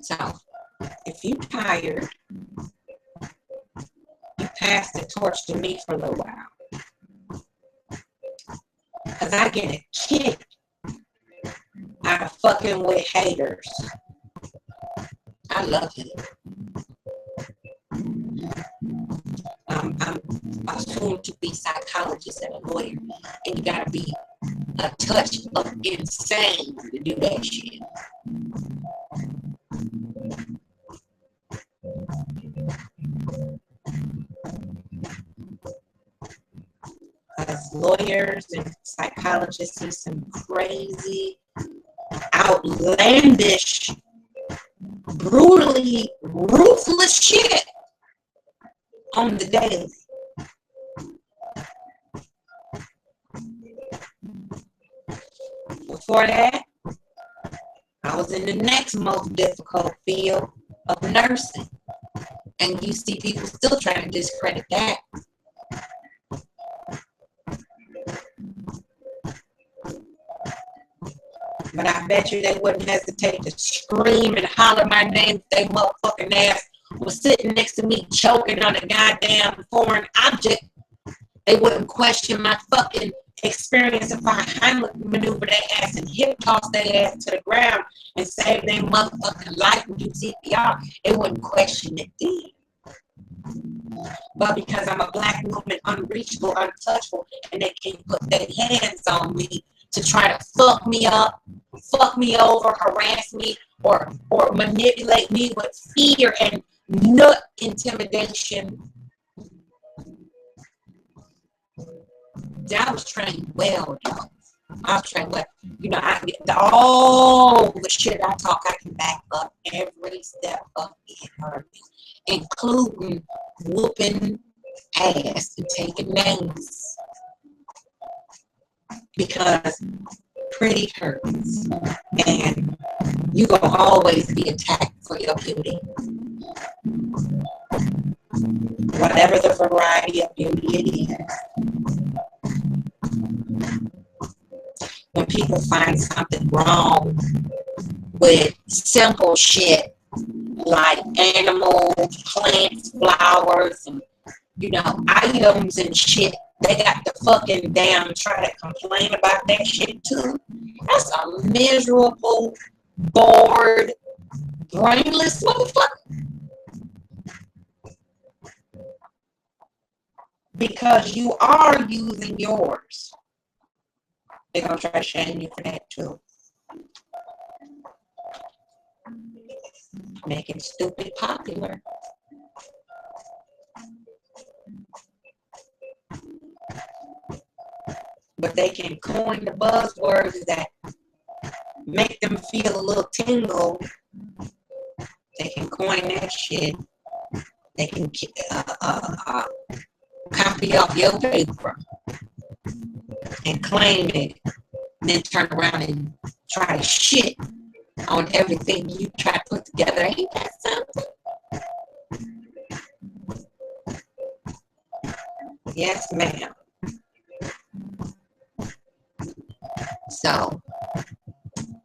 So, if you tired, you pass the torch to me for a little while. Because I get a kick out of fucking with haters. I love it. I'm a soon-to-be psychologist and a lawyer, and you gotta be a touch of insane to do that shit. As lawyers and psychologists see some crazy, outlandish, brutally ruthless shit on the daily. Before that, I was in the next most difficult field of nursing. And you see people still trying to discredit that. But I bet you they wouldn't hesitate to scream and holler my name if they motherfucking ass was sitting next to me choking on a goddamn foreign object. They wouldn't question my fucking experience if I Heimlich maneuver their ass and hip toss their ass to the ground and save their motherfucking life and do CPR. They wouldn't question it then. But because I'm a black woman, unreachable, untouchable, and they can't put their hands on me to try to fuck me up, fuck me over, harass me, or manipulate me with fear and nut intimidation. I was trained well, though. I was trained well. You know, all the shit I talk, I can back up every step of it, including whooping ass and taking names. Because pretty hurts. And you're going to always be attacked for your beauty. Whatever the variety of beauty it is. When people find something wrong with simple shit like animals, plants, flowers, and, you know, items and shit, they got to fucking damn try to complain about that shit too. That's a miserable, bored, brainless motherfucker. Because you are using yours. They're going to try to shame you for that too. Making stupid popular. But they can coin the buzzwords that make them feel a little tingle. They can coin that shit. They can copy off your paper and claim it, and then turn around and try to shit on everything you try to put together. Ain't that something? Yes, ma'am. So,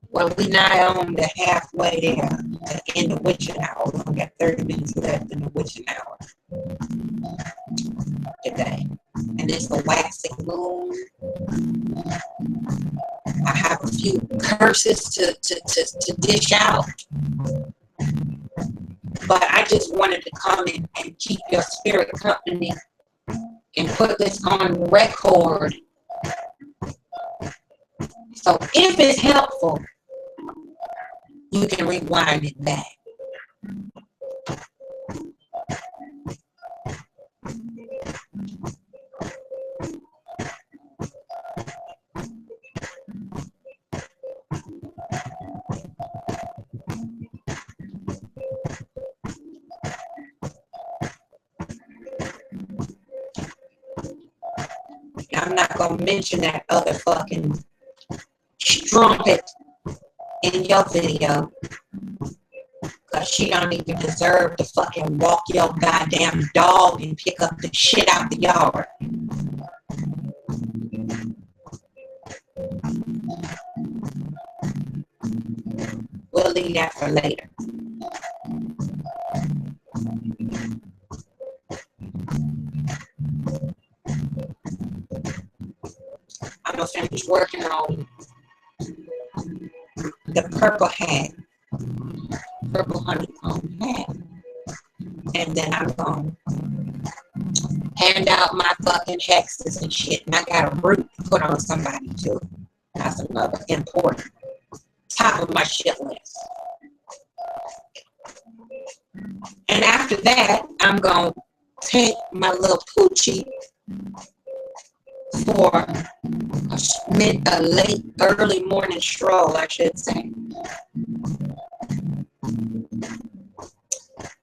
well, we now on the halfway there to end the witching hour. We only got 30 minutes left in the witching hour today. And it's a waxing moon. I have a few curses to dish out. But I just wanted to come in and keep your spirit company and put this on record. So if it's helpful, you can rewind it back. I'm not going to mention that other fucking strumpet in your video, because she don't even deserve to fucking walk your goddamn dog and pick up the shit out the yard. We'll leave that for later. gonna finish working on the purple hat, purple honeycomb hat, and then I'm gonna hand out my fucking hexes and shit. And I got a root to put on somebody too. That's another important top of my shit list. And after that, I'm gonna take my little poochie for a late, early morning stroll, I should say. And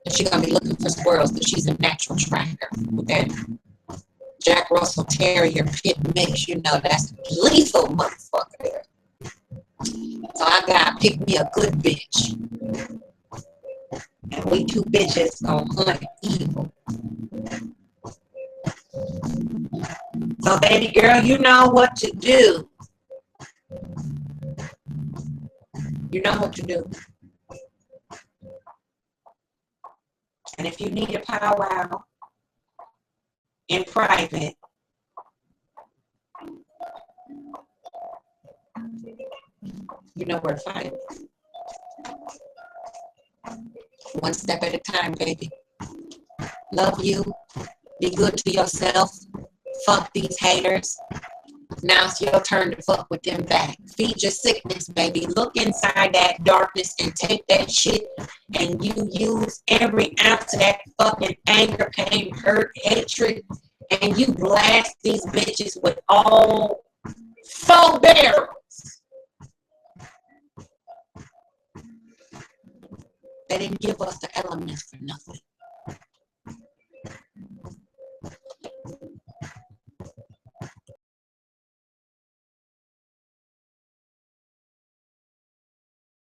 she's gonna be looking for squirrels because she's a natural tracker with that Jack Russell Terrier pit mix. You know, that's lethal motherfucker there. So I gotta pick me a good bitch. And we two bitches gonna hunt evil. So baby girl, you know what to do. You know what to do. And if you need a powwow in private, you know where to find me. One step at a time, baby. Love you. Be good to yourself. Fuck these haters. Now it's your turn to fuck with them back. Feed your sickness, baby. Look inside that darkness and take that shit and you use every ounce of that fucking anger, pain, hurt, hatred, and you blast these bitches with all 4 barrels. They didn't give us the elements for nothing.